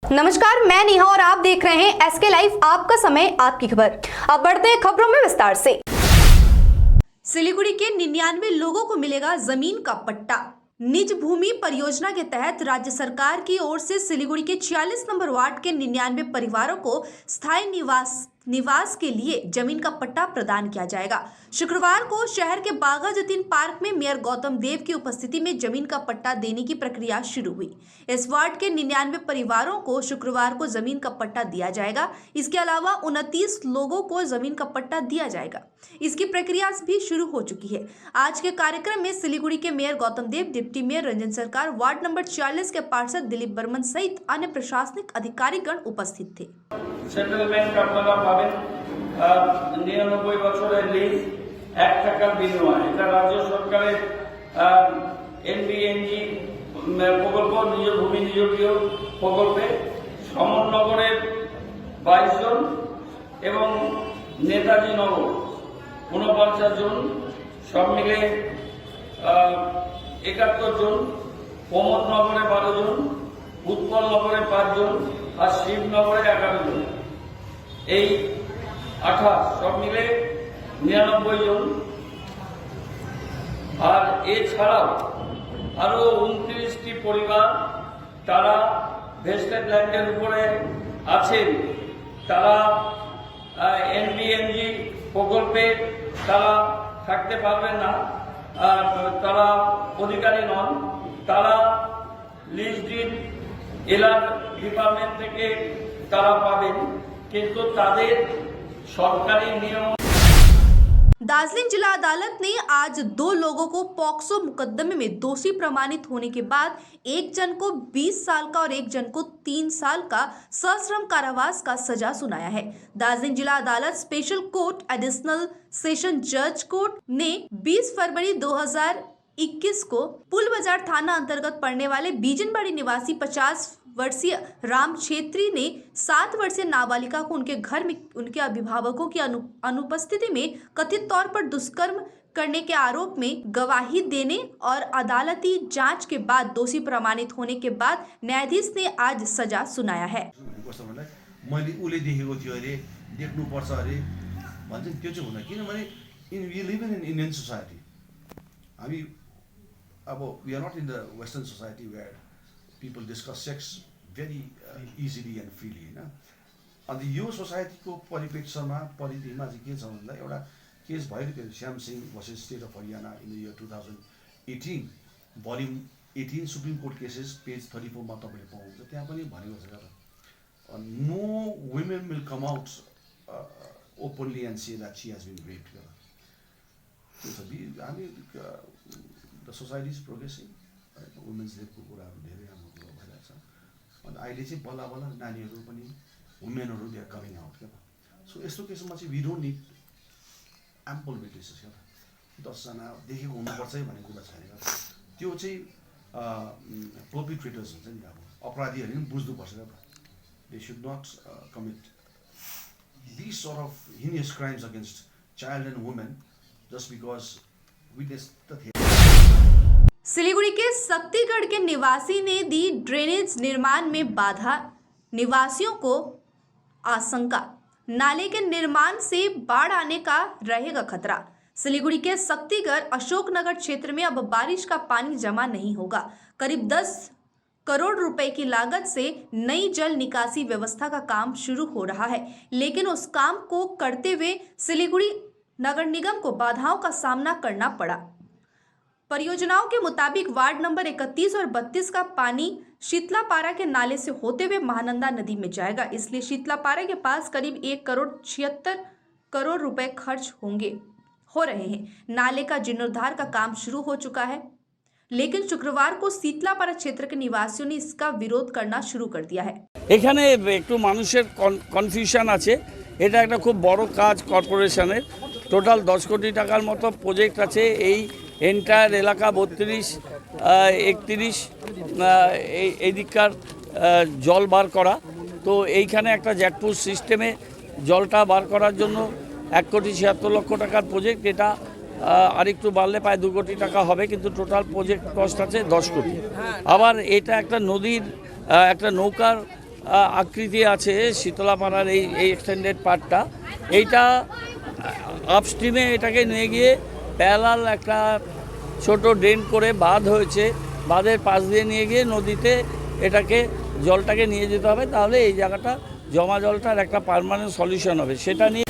नमस्कार, मैं नेहा और आप देख रहे हैं एसके लाइव, आपका समय आपकी खबर। अब बढ़ते हैं खबरों में विस्तार से। सिलीगुड़ी के 99 लोगों को मिलेगा जमीन का पट्टा। निज भूमि परियोजना के तहत राज्य सरकार की ओर से सिलीगुड़ी के 46 नंबर वार्ड के 99 परिवारों को स्थायी निवास के लिए जमीन का पट्टा प्रदान किया जाएगा। शुक्रवार को शहर के बागा जतीन पार्क में मेयर गौतम देव की उपस्थिति में जमीन का पट्टा देने की प्रक्रिया शुरू हुई। इस वार्ड के 99 परिवारों को शुक्रवार को जमीन का पट्टा दिया जाएगा। इसके अलावा 29 लोगों को जमीन का पट्टा दिया जाएगा। इसकी प्रक्रिया भी शुरू हो चुकी है। आज के कार्यक्रम में सिलीगुड़ी के मेयर गौतम देव, डिप्टी मेयर रंजन सरकार, वार्ड नंबर 46 के पार्षद दिलीप बर्मन सहित अन्य प्रशासनिक अधिकारीगण उपस्थित थे। सेटलमेंट আপনারা পাবেন 99 বছরের লিজ 1 টাকার বিনিময়ে। এটা রাজ্য সরকারের এনবিএনজি প্রকল্প, নিজ ভূমি নিয়োগীয় প্রকল্পে সমনগরের 22 জন এবং নেতাজি নগর 49 জন, সব মিলে 71 জন, প্রমোদনগরে 12 জন, উৎপল নগরে 5 জন আর শিবনগরে 11 জন, এই 28 সব মিলে 99 জন। আর এছাড়াও আরো 29টি পরিবার তারা ভেস্টেড ল্যান্ডের উপরে আছেন। তারা এনবিএনজি প্রকল্পে তারা থাকতে পারবেন না, তারা অধিকারী নন। তারা লিজ ডিড এলার ডিপার্টমেন্ট থেকে তারা পাবেন, কিন্তু তাদের সরকারি নিয়ম। दार्जिलिंग जिला अदालत ने आज 2 लोगों को पॉक्सो मुकदमे में दोषी प्रमाणित होने के बाद एक जन को 20 साल का और एक जन को 3 साल का सश्रम कारावास का सजा सुनाया है। दार्जिलिंग जिला अदालत स्पेशल कोर्ट एडिशनल सेशन जज कोर्ट ने 20 फरवरी 2021 को पुल बाजार थाना अंतर्गत पड़ने वाले बीजनबाड़ी निवासी 50 वर्षीय राम छेत्री ने 7 वर्षीय नाबालिका को उनके घर में उनके अभिभावकों की अनुपस्थिति में कथित तौर पर दुष्कर्म करने के आरोप में गवाही देने और अदालती जांच के बाद दोषी प्रमाणित होने के बाद न्यायाधीश ने आज सजा सुनाया है। मैले उले देखेको थियो अरे देख्नु पर्छ अरे भन्छ, त्यो चाहिँ हुन, किनभने we live in Indian society. हामी अब we are not in the western society where people discuss sex very easily and freely, हैन। अनि यो सोसाइटीको परिप्रेक्ष्यमा परिधिमा चाहिँ के छ भन्दा एउटा केस भइरहेको थियो, Shyam Singh versus state of Haryana in the year 2018, volume 18 supreme court cases page 34 मा तपाईले पाउनुहुन्छ। त्यहाँ पनि भनेको छ no women will come out openly and say that she has been raped. त्यो छ हामी the society is progressing, women's लेभको कुराहरू धेरै राम्रो कुरो भइरहेको छ। अनि अहिले चाहिँ बल्ल बल्ल नानीहरू पनि वुमेनहरू दे आर कमिङ आउट क्या। सो यस्तो केसमा चाहिँ we don't need ample witnesses क्या। 10 जना देखेको हुनुपर्छ भन्ने कुरा छैन। त्यो चाहिँ पर्पिट्रेटर्स हुन्छ नि, अब अपराधीहरूले पनि बुझ्नुपर्छ क्या। They should not commit this sort of heinous crimes against child end women just because witness त थिए। सिलीगुड़ी के शक्तिगढ़ के निवासी ने दी ड्रेनेज निर्माण में बाधा, निवासियों को आशंका, नाले के निर्माण से बाढ़ आने का रहेगा खतरा। सिलीगुड़ी के शक्तिगढ़ अशोकनगर क्षेत्र में अब बारिश का पानी जमा नहीं होगा। करीब 10 करोड़ रुपए की लागत से नई जल निकासी व्यवस्था का काम शुरू हो रहा है, लेकिन उस काम को करते हुए सिलीगुड़ी नगर निगम को बाधाओं का सामना करना पड़ा। परियोजनाओं के मुताबिक वार्ड नंबर 31 और 32 का पानी शीतलापारा के नाले से होते हुए महानंदा नदी में जाएगा। इसलिए शीतलापारा के पास करीब 1 करोड़ 76 करोड़ रुपए खर्च हो रहे हैं। नाले का जीर्णोद्धार का काम शुरू हो चुका है, लेकिन शुक्रवार को शीतलापारा क्षेत्र के निवासियों ने इसका विरोध करना शुरू कर दिया है। এখানে একটু মানুষের কনফিউশন আছে। এটা একটা খুব বড় কাজ কর্পোরেশনের, টোটাল 10 কোটি টাকার মতো প্রজেক্ট আছে। এই এন্টায়ার এলাকা 32, 31 এই দিককার জল বার করা। তো এইখানে একটা জ্যাকপুট সিস্টেমে জলটা বার করার জন্য 1,76,00,000 টাকার প্রজেক্ট। এটা আরেকটু বাড়লে প্রায় 2 কোটি টাকা হবে, কিন্তু টোটাল প্রজেক্ট কস্ট আছে 10 কোটি। আবার এটা একটা নদীর একটা নৌকার আকৃতি আছে শীতলাপাড়ার এই এক্সটেন্ডেড পার্টটা, এইটা আপস্ট্রিমে এটাকে নিয়ে গিয়ে প্যারালাল একটা ছোট ড্রেন করে বাঁধ হয়েছে, বাঁধের পাশ দিয়ে নিয়ে গিয়ে নদীতে এটাকে জলটাকে নিয়ে যেতে হবে, তাহলে এই জায়গাটা জমা জলটার একটা পার্মানেন্ট সলিউশন হবে। সেটা নিয়ে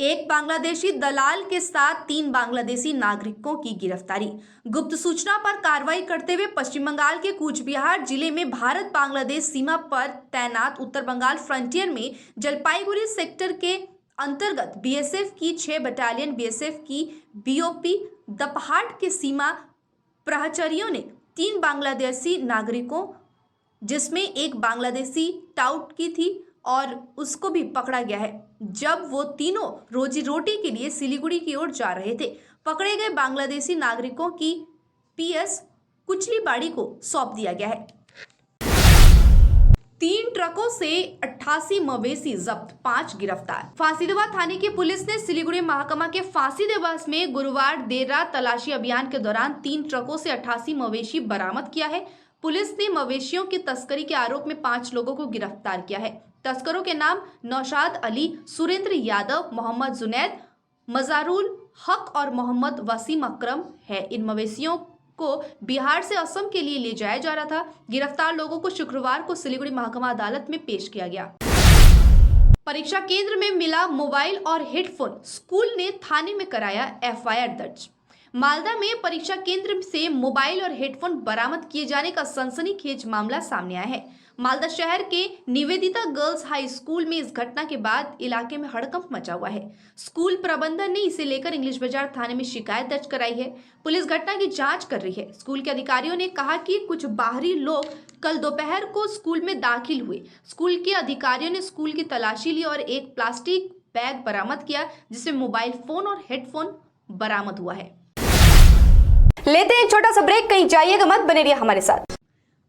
एक बांग्लादेशी दलाल के साथ 3 बांग्लादेशी नागरिकों की गिरफ्तारी। गुप्त सूचना पर कार्रवाई करते हुए पश्चिम बंगाल के कूचबिहार जिले में भारत बांग्लादेश सीमा पर तैनात उत्तर बंगाल फ्रंटियर में जलपाईगुड़ी सेक्टर के अंतर्गत बीएसएफ की 6 बटालियन बीएसएफ की बीओपी दपहाट के सीमा प्रहचरियों ने 3 बांग्लादेशी नागरिकों, जिसमें एक बांग्लादेशी टाउट की थी और उसको भी पकड़ा गया है, जब वो तीनों रोजी रोटी के लिए सिलीगुड़ी की ओर जा रहे थे। पकड़े गए बांग्लादेशी नागरिकों की पीएस कुचलीबाड़ी को सौंप दिया गया है। 3 ट्रकों से 88 मवेशी जब्त, 5 गिरफ्तार। फांसीदेवा थाने की पुलिस ने सिलीगुड़ी महकमा के फांसीदेवा में गुरुवार देर रात तलाशी अभियान के दौरान 3 ट्रकों से 88 मवेशी बरामद किया है। पुलिस ने मवेशियों की तस्करी के आरोप में 5 लोगों को गिरफ्तार किया है। तस्करों के नाम नौशाद अली, सुरेंद्र यादव, मोहम्मद जुनैद, मजारुल हक और मोहम्मद वसीम अकरम है। इन मवेशियों को बिहार से असम के लिए ले जाया जा रहा था। गिरफ्तार लोगों को शुक्रवार को सिलीगुड़ी महकमा अदालत में पेश किया गया। परीक्षा केंद्र में मिला मोबाइल और हेडफोन, स्कूल ने थाने में कराया एफआईआर दर्ज। मालदा में परीक्षा केंद्र से मोबाइल और हेडफोन बरामद किए जाने का सनसनीखेज मामला सामने आया है। मालदा शहर के निवेदिता गर्ल्स हाई स्कूल में इस घटना के बाद इलाके में हड़कंप मचा हुआ है। स्कूल प्रबंधन ने इसे लेकर इंग्लिश बाजार थाने में शिकायत दर्ज कराई है। पुलिस घटना की जांच कर रही है। स्कूल के अधिकारियों ने कहा कि कुछ बाहरी लोग कल दोपहर को स्कूल में दाखिल हुए। स्कूल के अधिकारियों ने स्कूल की तलाशी ली और एक प्लास्टिक बैग बरामद किया, जिसमें मोबाइल फोन और हेडफोन बरामद हुआ है। लेते हैं एक छोटा सा ब्रेक, कहीं जाइएगा मत, बने रहिए हमारे साथ।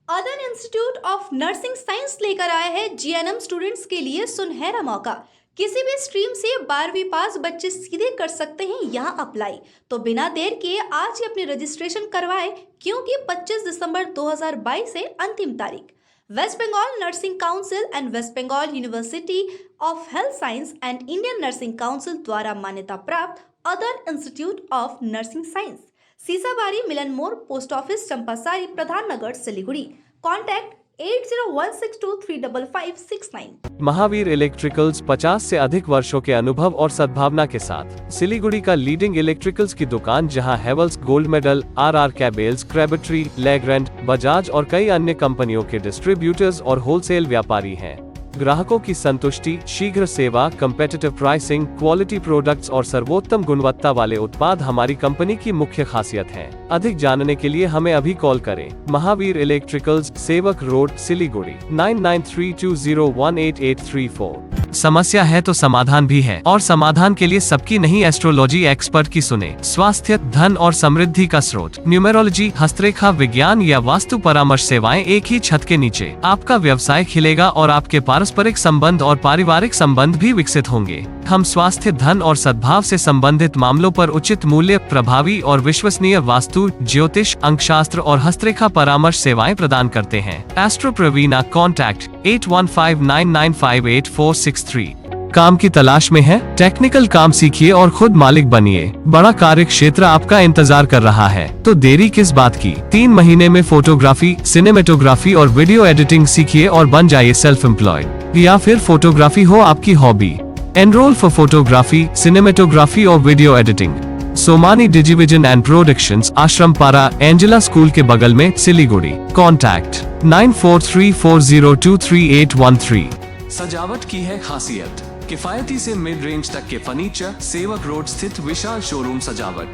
Other institute of nursing science लेकर आया है जीएनएम स्टूडेंट्स के लिए सुनहरा मौका। किसी भी स्ट्रीम से 12वीं पास बच्चे सीधे कर सकते हैं यहाँ अप्लाई। तो बिना देर के आज ही अपनी रजिस्ट्रेशन करवाएं, क्योंकि 25 दिसंबर 2022 से अंतिम तारीख। West Bengal nursing council and West Bengal university of health science and Indian nursing council द्वारा मान्यता प्राप्त other institute of nursing science, Sisabari, Milan More, post office, Champasari, Pradhan Nagar, Siliguri. Contact 8016235569। Mahavir electricals 50 से अधिक वर्षों के अनुभव और सद्भावना के साथ सिलीगुड़ी का लीडिंग इलेक्ट्रिकल्स की दुकान, जहां Havells, gold medal, RR cables, Crabtree, Legrand, Bajaj और कई अन्य कंपनियों के डिस्ट्रीब्यूटर्स और होलसेल व्यापारी हैं। ग्राहकों की संतुष्टि, शीघ्र सेवा, कम्पेटिटिव प्राइसिंग, क्वालिटी प्रोडक्ट्स और सर्वोत्तम गुणवत्ता वाले उत्पाद हमारी कंपनी की मुख्य खासियत है। अधिक जानने के लिए हमें अभी कॉल करें। महावीर इलेक्ट्रिकल्स, सेवक रोड, सिलीगुड़ी 9932018834। समस्या है तो समाधान भी है, और समाधान के लिए सबकी नहीं, एस्ट्रोलॉजी एक्सपर्ट की सुने। स्वास्थ्य, धन और समृद्धि का स्रोत, न्यूमेरोलॉजी, हस्तरेखा विज्ञान या वास्तु परामर्श सेवाएं एक ही छत के नीचे। आपका व्यवसाय खिलेगा और आपके पारस्परिक संबंध और पारिवारिक संबंध भी विकसित होंगे। हम स्वास्थ्य, धन और सद्भाव से संबंधित मामलों पर उचित मूल्य, प्रभावी और विश्वसनीय वास्तु, ज्योतिष, अंकशास्त्र और हस्तरेखा परामर्श सेवाएं प्रदान करते हैं। एस्ट्रो प्रवीणा, कॉन्टैक्ट 8159958463। काम की तलाश में है? टेक्निकल काम सीखिए और खुद मालिक बनिए। बड़ा कार्य क्षेत्र आपका इंतजार कर रहा है, तो देरी किस बात की। 3 महीने में फोटोग्राफी, सिनेमेटोग्राफी और वीडियो एडिटिंग सीखिए और बन जाइए सेल्फ एम्प्लॉयड। या फिर फोटोग्राफी हो आपकी hobby. Enrol for photography, cinematography और video editing. Somani Digivision and productions, Ashram Para, Angela school के बगल में, सिलीगुड़ी। कॉन्टैक्ट 9434023813। सजावट की है खासियत, किफायती से मिड रेंज तक के फर्नीचर। सेवक रोड स्थित विशाल शोरूम सजावट,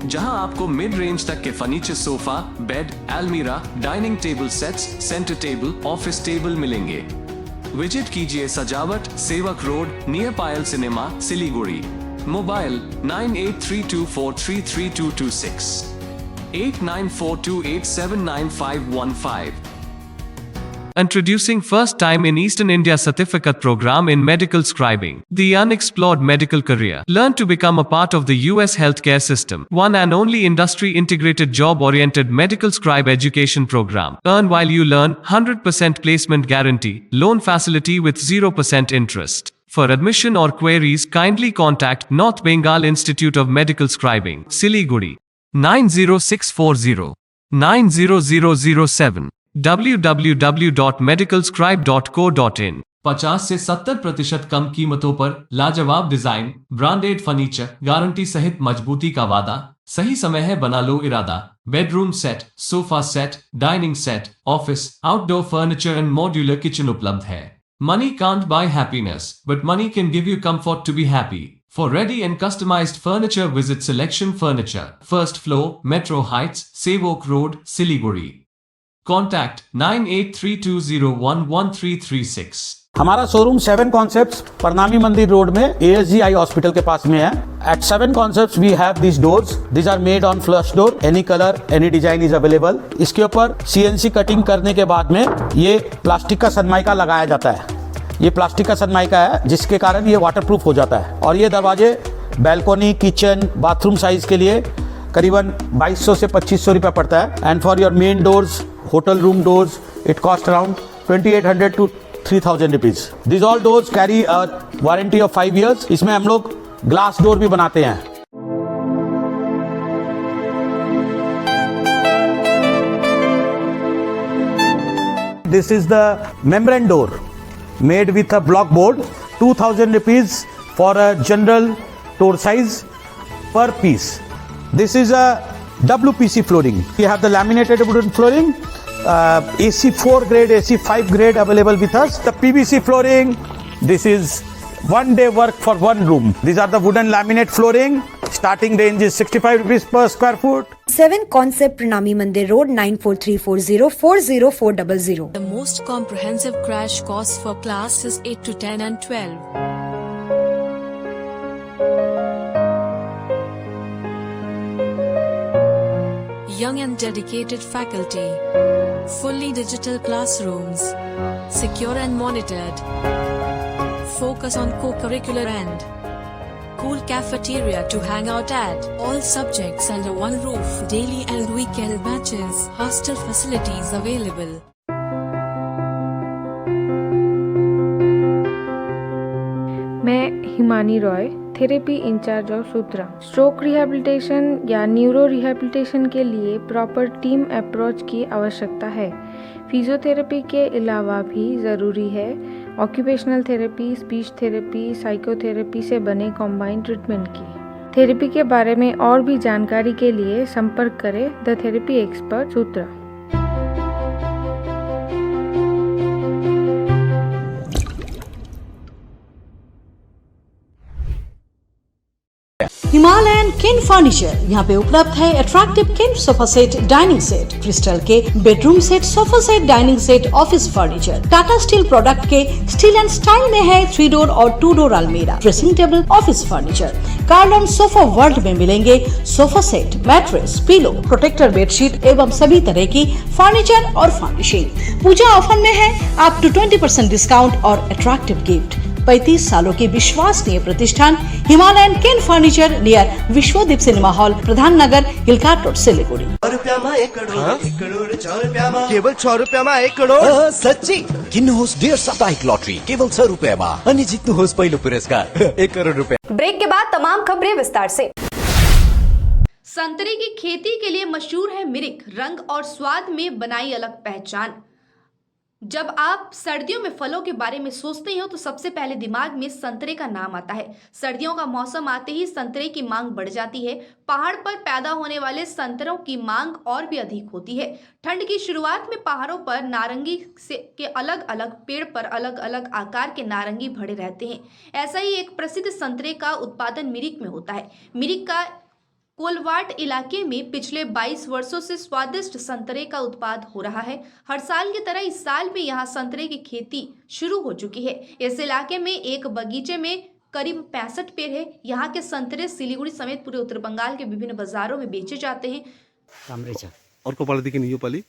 जहां आपको मिड रेंज तक के फर्नीचर, सोफा, बेड, अलमीरा, dining table sets, centre table, office table मिलेंगे। विजिट कीजिए सजावट, सेवक road, near Payal cinema, Siliguri. Mobile 9832433226, 8942879515। Introducing first time in Eastern India certificate program in medical scribing. The unexplored medical career. Learn to become a part of the US healthcare system. One and only industry integrated job oriented medical scribe education program. Earn while you learn, 100% placement guarantee, loan facility with 0% interest. For admission or queries, kindly contact North Bengal Institute of Medical Scribing, Siliguri, 90640 90007, www.medicalscribe.co.in। 50 से 70% कम कीमतों पर लाजवाब design, branded furniture, guarantee सहित मजबूती का वादा। सही समय है, बना लो इरादा। Bedroom set, sofa set, dining set, office, outdoor furniture and modular kitchen उपलब्ध है। Money can't buy happiness, but money can give you comfort to be happy. For ready and customized furniture, visit Selection Furniture, first floor, Metro Heights, Sevok Road, Siliguri. Contact 9832011336। हमारा showroom 7 concepts Parnami मंदिर road में ASG eye hospital के पास में है। At 7 concepts we have this doors, this are made on flush door, any colour any design is available. इसके ऊपर CNC cutting करने के बाद में ये प्लास्टिक का सनमाइका लगाया जाता है। ये प्लास्टिक का सनमाइका है जिसके कारण ये वाटरप्रूफ हो जाता है। और ये दरवाजे बैल्कोनी, किचन, बाथरूम साइज के लिए करीबन 2200 से 2500 रुपये पड़ता है। And for your main doors, hotel room doors, it cost around 2800 to 3000 rupees. This all doors carry a warranty of 5 years। इसमें हम लोग ग्लास डोर भी बनाते हैं। This is the membrane door made with a block board, 2000 rupees for a general door size per piece. This is a WPC flooring. We have the laminated wooden flooring, AC4 grade, AC5 grade available with us. The PVC flooring, this is one day work for one room. These are the wooden laminate flooring. Starting range is 65 rupees per square foot. 7 Concept Pranami Mandir Road 9434040400. The most comprehensive crash course for classes 8 to 10 and 12. Young and dedicated faculty, fully digital classrooms, secure and monitored, focus on co-curricular and cool cafeteria to hang out at, all subjects under one roof, daily and weekend batches, hostel facilities available. मैं Himani Roy, therapy in charge of Sutra. Stroke rehabilitation या neuro rehabilitation के लिए proper team approach की आवश्यकता है। Physiotherapy के अलावा भी ज़रूरी है occupational therapy, speech therapy, psychotherapy से बने कॉम्बाइंड ट्रीटमेंट की। थेरेपी के बारे में और भी जानकारी के लिए संपर्क करें the therapy expert Sutra. Himalayan kin furniture यहाँ पे उपलब्ध है। Attractive kin sofa set, dining set, crystal के bedroom set, sofa set, dining set, office furniture. Tata steel product के स्टील एंड स्टाइल में है 3 डोर और 2 डोर अलमीरा, dressing table, office furniture. Carlon sofa world में मिलेंगे sofa set, mattress, pillow, protector bedsheet एवं सभी तरह की फर्नीचर और फर्निशिंग। पूजा ऑफर में है अप टू 20% डिस्काउंट और अट्रैक्टिव गिफ्ट। 35 सालों की विश्वसनीय प्रतिष्ठान Himalayan kin furniture near Vishwadeep cinema hall, Pradhan Nagar, हिलकाट रोड, सिलीगुड़ी। केवल 6 रुपयामा 1 करोड। सच्ची किन्नुहोस् डेढ साप्ताहिक लटरी केवल 6 रुपयामा अनि जित्नुहोस् पहिलो पुरस्कार 1 करोड रुपया। ब्रेक के बाद तमाम खबरें विस्तार से। संतरे की खेती के लिए मशहूर है मिरिक, रंग और स्वाद में बनाई अलग पहचान। जब आप सर्दियों में फलों के बारे में सोचते हो तो सबसे पहले दिमाग में संतरे का नाम आता है। सर्दियों का मौसम आते ही संतरे की मांग बढ़ जाती है। पहाड़ पर पैदा होने वाले संतरों की मांग और भी अधिक होती है। ठंड की शुरुआत में पहाड़ों पर नारंगी के अलग अलग पेड़ पर अलग अलग आकार के नारंगी भरे रहते हैं। ऐसा ही एक प्रसिद्ध संतरे का उत्पादन मिरिक में होता है। मिरिक का कोलवाट इलाके में पिछले 22 वर्षों से स्वादिष्ट संतरे का उत्पादन हो रहा है। हर साल की तरह इस साल भी यहाँ संतरे की खेती शुरू हो चुकी है। इस इलाके में एक बगीचे में करीब 65 पेड़ है। यहाँ के संतरे सिलीगुड़ी समेत पूरे उत्तर बंगाल के विभिन्न बाजारों में बेचे जाते हैं। अर्को पालिदेखि यो पालि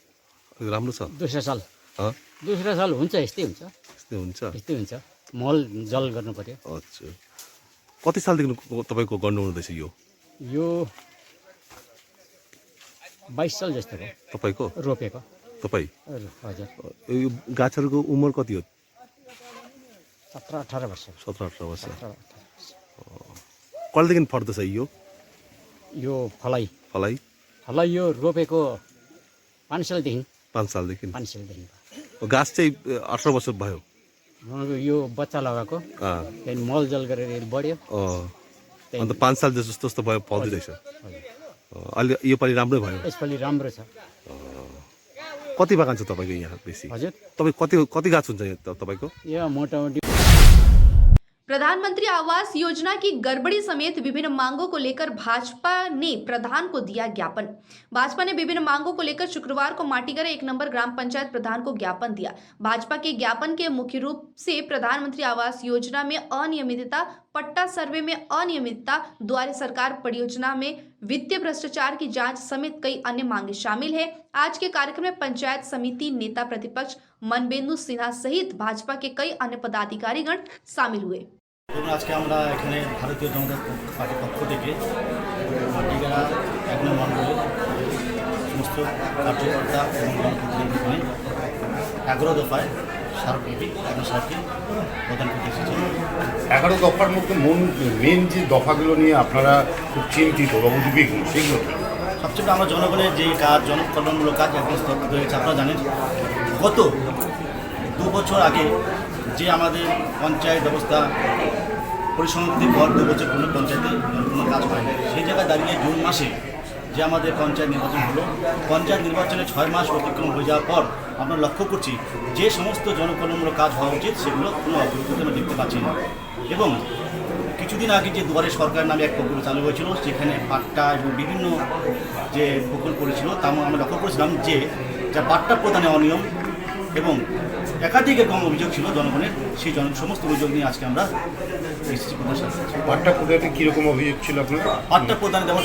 राम्रो छ। दोस्रो साल 2रा साल हुन्छ यस्तै हुन्छ यस्तै हुन्छ मल जल गर्नु पर्यो। अच्छा कति सालदेखि तपाईँको गर्नु हुँदैछ यो 22 साल जस्तो भयो तपाईँको रोपेको। तपाईँ हजुर यो गाछहरूको उमेर कति हो? 17-18 वर्ष। 17-18 वर्ष। कहिलेदेखि फर्दैछ यो फलाइ यो रोपेको 5 सालदेखि। 5 सालदेखि। 5 सालदेखि गाछ चाहिँ 18 वर्ष भयो। यो बच्चा लगाएको त्यहाँदेखि मल जल गरेर बढ्यो। अन्त 5 साल जस्तो भयो फल्दैछ। अहिले यो पालि राम्रै भयो। यसपालि राम्रो छ। कति बागान छ तपाईँको यहाँ बेसी? हजुर तपाईँ कति गाछ हुन्छ यहाँ तपाईँको? यहाँ मोटामोटी प्रधानमंत्री आवास योजना की गड़बड़ी समेत विभिन्न मांगों को लेकर भाजपा ने प्रधान को दिया ज्ञापन। भाजपा ने विभिन्न मांगों को लेकर शुक्रवार को माटीगढ़ 1 नंबर ग्राम पंचायत प्रधान को ज्ञापन दिया। भाजपा के ज्ञापन के मुख्य रूप से प्रधानमंत्री आवास योजना में अनियमितता, पट्टा सर्वे में अनियमितता, द्वारे सरकार परियोजना में वित्तीय भ्रष्टाचार की जांच समेत कई अन्य मांगे शामिल है। आज के कार्यक्रम में पंचायत समिति नेता प्रतिपक्ष मनबेंदु सिन्हा सहित भाजपा के कई अन्य पदाधिकारीगण शामिल हुए। আজকে আমরা এখানে ভারতীয় জনতা পার্টির পক্ষ থেকে মাটিগাড়া 1 নম্বর মণ্ডলে সমস্ত কার্যকর্তা এবং জনপ্রতিনিধি নিয়ে 11 দফায় স্মারকলিপি প্রদান করতে এসেছি। 11 দফার মধ্যে মেন যে দফাগুলো নিয়ে আপনারা খুব চিন্তিত বা উদ্বিগ্ন সেগুলো সবচেয়ে আমরা জনগণের যে কাজ জনকল্যাণমূলক কাজ এখন স্থগিত হয়েছে। আপনারা জানেন গত 2 বছর আগে যে আমাদের পঞ্চায়েত ব্যবস্থা পরিসমাপ্তির পর 2 বছর কোনো পঞ্চায়েতে কোনো কাজ হয় না, সেই জায়গায় দাঁড়িয়ে জুন মাসে যে আমাদের পঞ্চায়েত নির্বাচন হলো, পঞ্চায়েত নির্বাচনে 6 মাস অতিক্রম হয়ে যাওয়ার পর আমরা লক্ষ্য করছি যে সমস্ত জনকল্যাণমূলক কাজ হওয়া উচিত সেগুলো কোনো অগ্রগতি আমরা দেখতে পাচ্ছি না। এবং কিছুদিন আগে যে দুয়ারে সরকার নামে এক প্রকল্প চালু হয়েছিল, সেখানে পাট্টা এবং বিভিন্ন যে প্রকল্প করেছিল তা আমরা লক্ষ্য করেছিলাম যে যা পাট্টা প্রদানে অনিয়ম এবং একাধিক এরকম অভিযোগ ছিল জনগণের, সেই সমস্ত অভিযোগ নিয়ে আজকে আমরা এসেছি প্রধান। পাট্টা প্রদানে কীরকম অভিযোগ ছিল আপনার? পাট্টা প্রদানে যেমন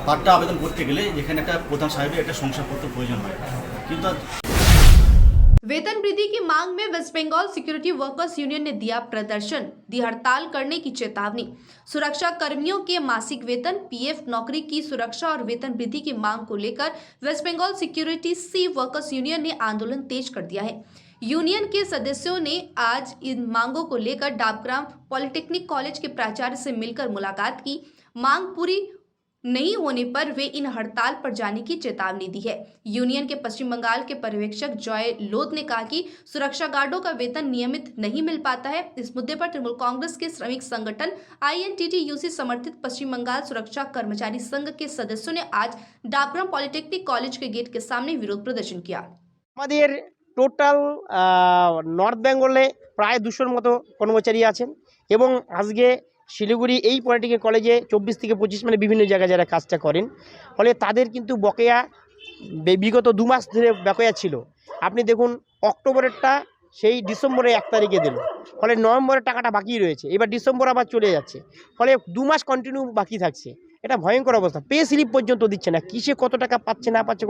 পাট্টা আবেদন করতে গেলে যেখানে একটা প্রধান সাহেবের একটা শংসাপত্র প্রয়োজন হয়, কিন্তু वेतन वृद्धि की मांग में West Bengal security workers union ने दिया प्रदर्शन, दी हड़ताल करने की चेतावनी। सुरक्षा कर्मियों के मासिक वेतन, पीएफ, नौकरी की सुरक्षा और वेतन वृद्धि की मांग को लेकर वेस्ट बंगाल सिक्योरिटी सी वर्कर्स यूनियन ने आंदोलन तेज कर दिया है। यूनियन के सदस्यों ने आज इन मांगों को लेकर डाबग्राम पॉलिटेक्निक कॉलेज के प्राचार्य से मिलकर मुलाकात की। मांग पूरी नहीं होने पर वे इन हड़ताल पर जाने की चेतावनी दी है। यूनियन के पश्चिम बंगाल के पर्यवेक्षक जॉय लोध ने कहा कि सुरक्षा गार्डों का वेतन नियमित नहीं मिल पाता है। इस मुद्दे पर तृणमूल कांग्रेस के श्रमिक संगठन INTTUC समर्थित पश्चिम बंगाल सुरक्षा कर्मचारी संघ के सदस्यों ने आज डाबग्राम पॉलिटेक्निक कॉलेज के गेट के सामने विरोध प्रदर्शन किया। টোটাল নর্থ বেঙ্গলে প্রায় 200-র মতো কর্মচারী আছেন এবং আজকে শিলিগুড়ি এই পলিটেকনিক কলেজে 24 থেকে 25 মানে বিভিন্ন জায়গায় যারা কাজটা করেন, ফলে তাদের কিন্তু বকেয়া বিগত 2 মাস ধরে বকেয়া ছিল। আপনি দেখুন অক্টোবরেরটা সেই ডিসেম্বরে 1 তারিখে দিল, ফলে নভেম্বরের টাকাটা বাকি রয়েছে, এবার ডিসেম্বর আবার চলে যাচ্ছে, ফলে 2 মাস কন্টিনিউ বাকি থাকছে। এটা ভয়ঙ্কর অবস্থা। পে স্লিপ পর্যন্ত দিচ্ছে না, কিসে কত টাকা পাচ্ছে না পাচ্ছে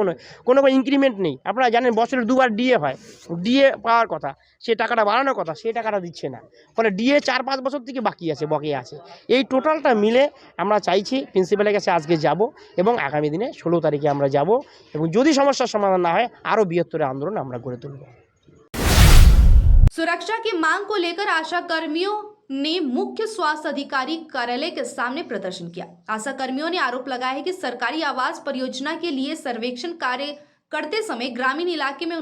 কোনো ইনক্রিমেন্ট নেই। আপনারা জানেন বছরে 2বার ডিএ হয়, ডিএ পাওয়ার কথা, সে টাকাটা বাড়ানোর কথা, সেই টাকাটা দিচ্ছে না, ফলে ডিএ 4-5 বছর থেকে বাকি আছে, বকেয়া আছে। এই টোটালটা মিলে আমরা চাইছি প্রিন্সিপালের কাছে আজকে যাব এবং আগামী দিনে 16 তারিখে আমরা যাব এবং যদি সমস্যার সমাধান না হয় আরও বৃহত্তর আন্দোলন আমরা গড়ে তুলব। सुरक्षा की मांग को लेकर आशा कर्मियों ने मुख्य स्वास्थ्य अधिकारी कार्यालय के सामने प्रदर्शन किया। आशा कर्मियों ने आरोप लगाया है कि सरकारी आवास परियोजना के लिए सर्वेक्षण कार्य करते समय ग्रामीण इलाके में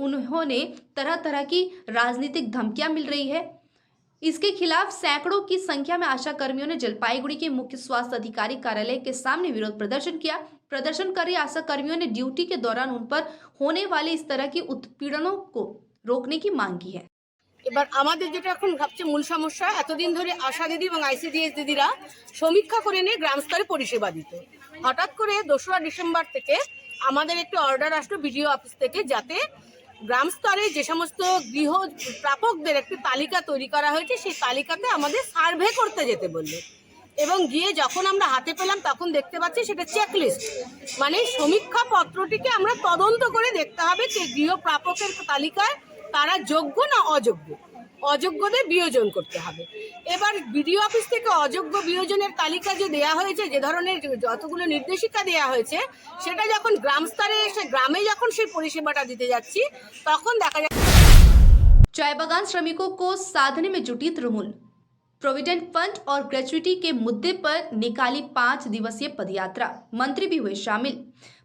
उन्होंने तरह तरह की राजनीतिक धमकियां मिल रही है। इसके खिलाफ सैकड़ों की संख्या में आशा कर्मियों ने जलपाईगुड़ी के मुख्य स्वास्थ्य अधिकारी कार्यालय के सामने विरोध प्रदर्शन किया। प्रदर्शन कर रही आशा कर्मियों ने ड्यूटी के दौरान उन पर होने वाले इस तरह की उत्पीड़नों को रोकने की मांग की है। এবার আমাদের যেটা এখন সবচেয়ে মূল সমস্যা, এতদিন ধরে আশা দিদি এবং ICDS দিদিরা সমীক্ষা করে নিয়ে গ্রাম স্তরে পরিষেবা দিত। হঠাৎ করে 2রা ডিসেম্বর থেকে আমাদের একটি অর্ডার আসলো বিডিও অফিস থেকে, যাতে গ্রাম স্তরে যে সমস্ত গৃহ প্রাপকদের একটি তালিকা তৈরি করা হয়েছে, সেই তালিকাতে আমাদের সার্ভে করতে যেতে বললো। এবং গিয়ে যখন আমরা হাতে পেলাম তখন দেখতে পাচ্ছি সেটা চেকলিস্ট, মানে সমীক্ষা পত্রটিকে আমরা তদন্ত করে দেখতে হবে যে গৃহপ্রাপকের তালিকায় তারা যোগ্য না অযোগ্য, অযোগ্যদের বিয়োজন করতে হবে। এবার বিডিও অফিস থেকে অযোগ্য বিয়োজনের তালিকা যে দেয়া হয়েছে, যে ধরনের যতগুলো নির্দেশিকা দেয়া হয়েছে, সেটা যখন গ্রাম স্তরে এসে গ্রামে যখন সেই পরিষেবাটা দিতে যাচ্ছি তখন দেখা যায় चाय बागान श्रमिकों को साधने में जुटी तृणमूल। प्रोविडेंट फंड और ग्रेच्युटी के मुद्दे पर निकाली 5 दिवसीय पदयात्रा, मंत्री भी हुए शामिल।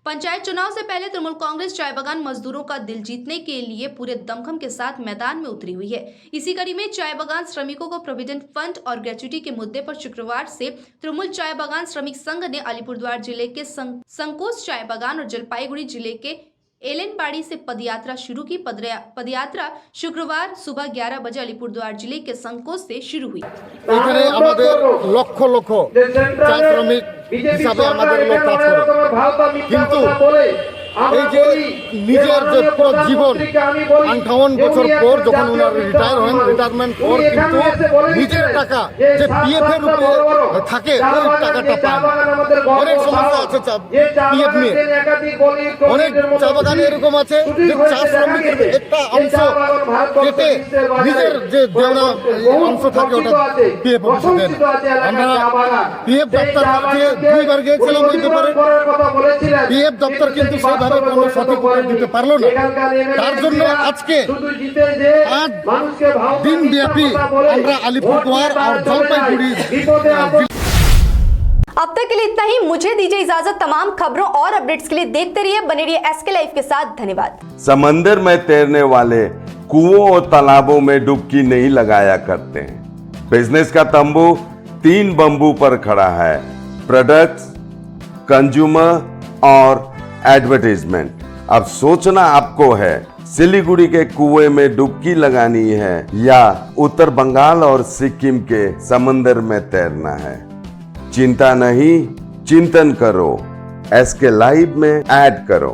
पंचायत चुनाव से पहले तृणमूल कांग्रेस चाय बागान मजदूरों का दिल जीतने के लिए पूरे दमखम के साथ मैदान में उतरी हुई है। इसी कड़ी में चाय बागान श्रमिकों को प्रोविडेंट फंड और ग्रेच्युटी के मुद्दे पर शुक्रवार से तृणमूल चाय बागान श्रमिक संघ ने अलीपुरद्वार जिले के संकोच चाय बागान और जलपाईगुड़ी जिले के एलेनबाड़ी से पदयात्रा शुरू की। पदयात्रा शुक्रवार सुबह 11 बजे अलीपुरद्वार जिले के संकोच से शुरू हुई। এখানে আমাদের লক্ষ লক্ষ চা শ্রমিক হিসাবে আমাদের লোক কাজ করে, কিন্তু এই যে নিজের যে পুরো জীবন 58 বছর পর যখন ওনার রিটায়ার হন, রিটায়ারমেন্ট পর কিন্তু নিজের টাকা যে পিএফ এর উপরে থাকে ওই টাকাটা পায়। অনেক সমস্যা আছে পিএফ নিয়ে, অনেক চা বাগানে এরকম আছে যে চা শ্রমিকের একটা অংশ কেটে নিজের যে দেওয়া অংশ থাকে ওটা পিএফ অফিসে দেন। আমরা পিএফ দপ্তর থেকে 2 বার গিয়েছিলাম এই ব্যাপারে, পিএফ দপ্তর কিন্তু সেভাবে কোনো সঠিক উত্তর দিতে পারলো না। তার জন্য আজকে 5 দিন ব্যাপী আমরা আলিপুরদুয়ার আর জলপাইগুড়ি। अब तक के लिए इतना ही। मुझे दीजिए इजाजत। तमाम खबरों और अपडेट्स के लिए देखते रहिए, बने रहिए SK लाइव के साथ। धन्यवाद। समंदर में तैरने वाले कुओं और तालाबों में डुबकी नहीं लगाया करते हैं। बिजनेस का तंबू 3 बंबू पर खड़ा है: प्रोडक्ट्स, कंज्यूमर और एडवर्टाइजमेंट। अब सोचना आपको है, सिलीगुड़ी के कुएं में डुबकी लगानी है या उत्तर बंगाल और सिक्किम के समंदर में तैरना है। चिंता नहीं, चिंतन करो, SK लाइव में ऐड करो।